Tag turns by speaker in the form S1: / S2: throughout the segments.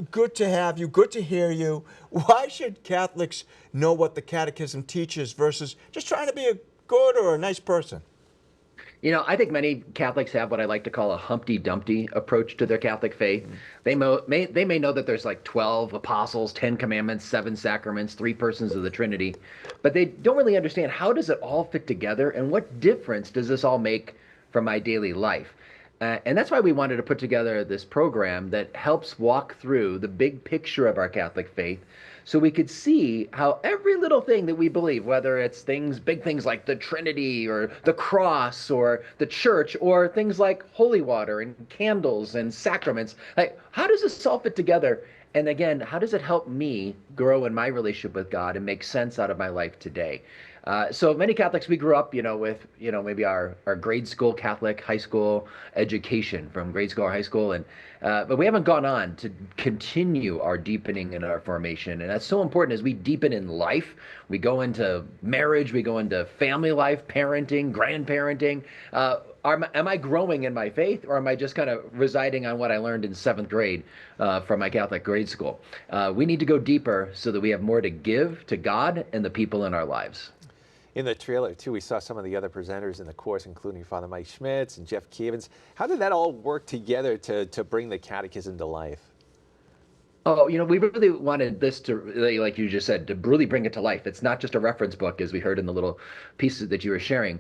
S1: good to have you. Good to hear you. Why should Catholics know what the Catechism teaches versus just trying to be a good or a nice person?
S2: I think many Catholics have what I like to call a Humpty Dumpty approach to their Catholic faith. They may know that there's like 12 apostles, 10 commandments, 7 sacraments, 3 persons of the Trinity, but they don't really understand how does it all fit together and what difference does this all make for my daily life. And that's why we wanted to put together this program that helps walk through the big picture of our Catholic faith so we could see how every little thing that we believe, whether it's big things like the Trinity or the cross or the church or things like holy water and candles and sacraments, like how does this all fit together? And again, how does it help me grow in my relationship with God and make sense out of my life today? So many Catholics, we grew up, with, maybe our grade school Catholic high school education from grade school or high school. But we haven't gone on to continue our deepening in our formation. And that's so important as we deepen in life. We go into marriage, we go into family life, parenting, grandparenting. Am I growing in my faith, or am I just kind of residing on what I learned in 7th grade from my Catholic grade school? We need to go deeper so that we have more to give to God and the people in our lives.
S3: In the trailer, too, we saw some of the other presenters in the course, including Father Mike Schmitz and Jeff Cavins. How did that all work together to bring the catechism to life?
S2: Oh, we really wanted this to, really, like you just said, to really bring it to life. It's not just a reference book, as we heard in the little pieces that you were sharing.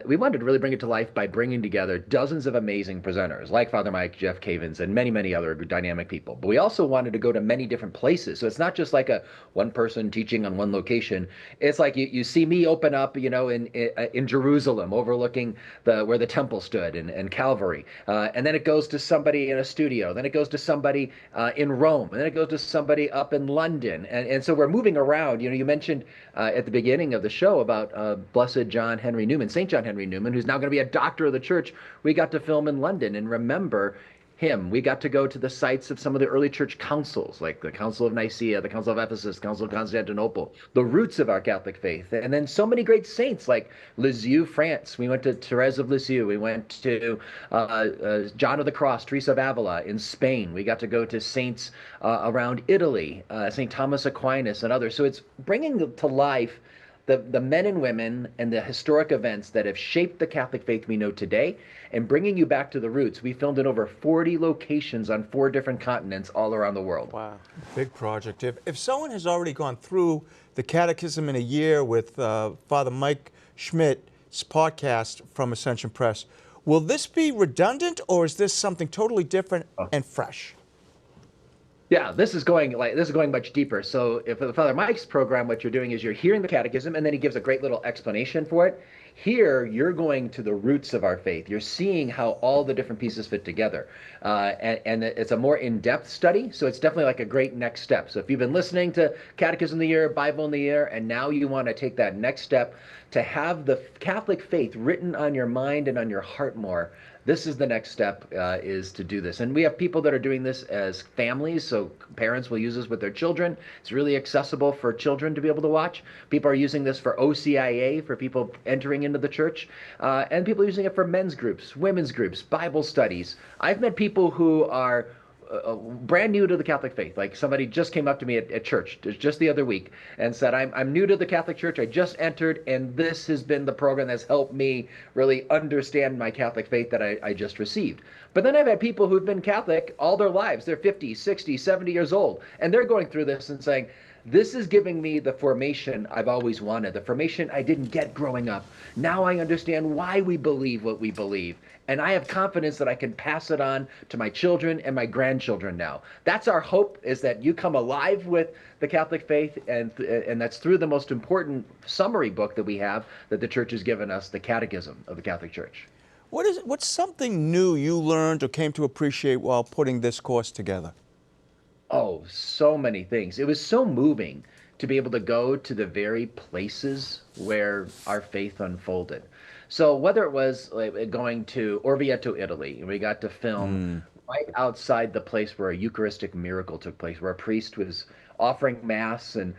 S2: We wanted to really bring it to life by bringing together dozens of amazing presenters, like Father Mike, Jeff Cavins, and many, many other dynamic people. But we also wanted to go to many different places. So it's not just like a one person teaching on one location. It's like you see me open up, in Jerusalem, overlooking where the temple stood and Calvary. And then it goes to somebody in a studio. Then it goes to somebody in Rome. And then it goes to somebody up in London. And so we're moving around. You mentioned at the beginning of the show about Blessed John Henry Newman, St. John Henry Newman, who's now going to be a doctor of the church. We got to film in London and remember him. We got to go to the sites of some of the early church councils, like the Council of Nicaea, the Council of Ephesus, Council of Constantinople, the roots of our Catholic faith. And then so many great saints like Lisieux, France. We went to Therese of Lisieux. We went to John of the Cross, Teresa of Avila in Spain. We got to go to saints around Italy, St. Thomas Aquinas and others. So it's bringing to life the men and women and the historic events that have shaped the Catholic faith we know today, and bringing you back to the roots. We filmed in over 40 locations on 4 different continents all around the world.
S1: Wow. Big project. If someone has already gone through the Catechism in a Year with Father Mike Schmidt's podcast from Ascension Press, will this be redundant, or is this something totally different and fresh?
S2: Yeah, this is going much deeper. So if Father Mike's program, what you're doing is you're hearing the catechism, and then he gives a great little explanation for it. Here, you're going to the roots of our faith. You're seeing how all the different pieces fit together. And it's a more in-depth study, so it's definitely like a great next step. So if you've been listening to Catechism in the Year, Bible in the Year, and now you want to take that next step to have the Catholic faith written on your mind and on your heart more, this is the next step, is to do this. And we have people that are doing this as families, so parents will use this with their children. It's really accessible for children to be able to watch. People are using this for OCIA, for people entering into the church, and people are using it for men's groups, women's groups, Bible studies. I've met people who are brand new to the Catholic faith. Like somebody just came up to me at church just the other week and said, I'm new to the Catholic Church. I just entered, and this has been the program that's helped me really understand my Catholic faith that I just received. But then I've had people who've been Catholic all their lives. They're 50, 60, 70 years old, and they're going through this and saying, this is giving me the formation I've always wanted, the formation I didn't get growing up. Now I understand why we believe what we believe. And I have confidence that I can pass it on to my children and my grandchildren now. That's our hope, is that you come alive with the Catholic faith, and that's through the most important summary book that we have that the Church has given us, the Catechism of the Catholic Church.
S1: What's something new you learned or came to appreciate while putting this course together?
S2: Oh, so many things. It was so moving to be able to go to the very places where our faith unfolded. So whether it was like going to Orvieto, Italy, and we got to film right outside the place where a Eucharistic miracle took place, where a priest was offering Mass and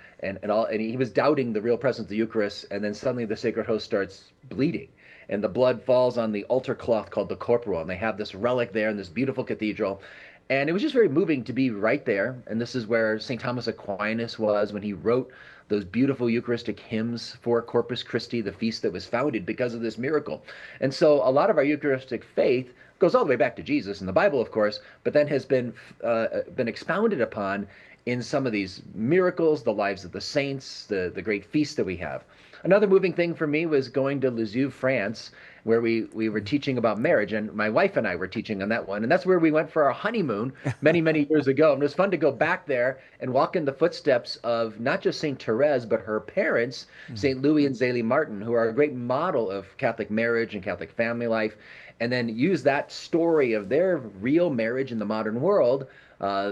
S2: he was doubting the real presence of the Eucharist, and then suddenly the Sacred Host starts bleeding, and the blood falls on the altar cloth called the corporal, and they have this relic there in this beautiful cathedral. And it was just very moving to be right there. And this is where St. Thomas Aquinas was when he wrote those beautiful Eucharistic hymns for Corpus Christi, the feast that was founded because of this miracle. And so a lot of our Eucharistic faith goes all the way back to Jesus and the Bible, of course, but then has been expounded upon in some of these miracles, the lives of the saints, the great feasts that we have. Another moving thing for me was going to Lisieux, France, where we were teaching about marriage, and my wife and I were teaching on that one. And that's where we went for our honeymoon many, many years ago. And it was fun to go back there and walk in the footsteps of not just St. Therese, but her parents, St. Louis and Zélie Martin, who are a great model of Catholic marriage and Catholic family life, and then use that story of their real marriage in the modern world.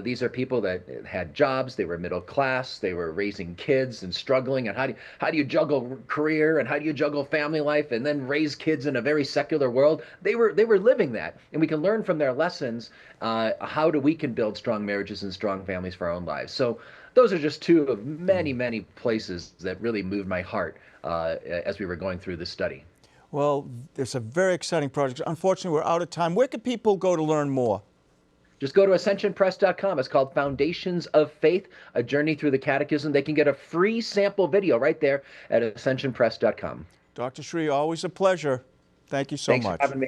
S2: These are people that had jobs, they were middle class, they were raising kids and struggling, and how do you juggle career and how do you juggle family life and then raise kids in a very secular world? They were living that, and we can learn from their lessons how we can build strong marriages and strong families for our own lives. So those are just two of many, many places that really moved my heart as we were going through this study.
S1: Well, it's a very exciting project. Unfortunately, we're out of time. Where can people go to learn more?
S2: Just go to ascensionpress.com. It's called Foundations of Faith, A Journey Through the Catechism. They can get a free sample video right there at ascensionpress.com.
S1: Dr. Sri, always a pleasure. Thank you so much.
S2: Thanks for having me.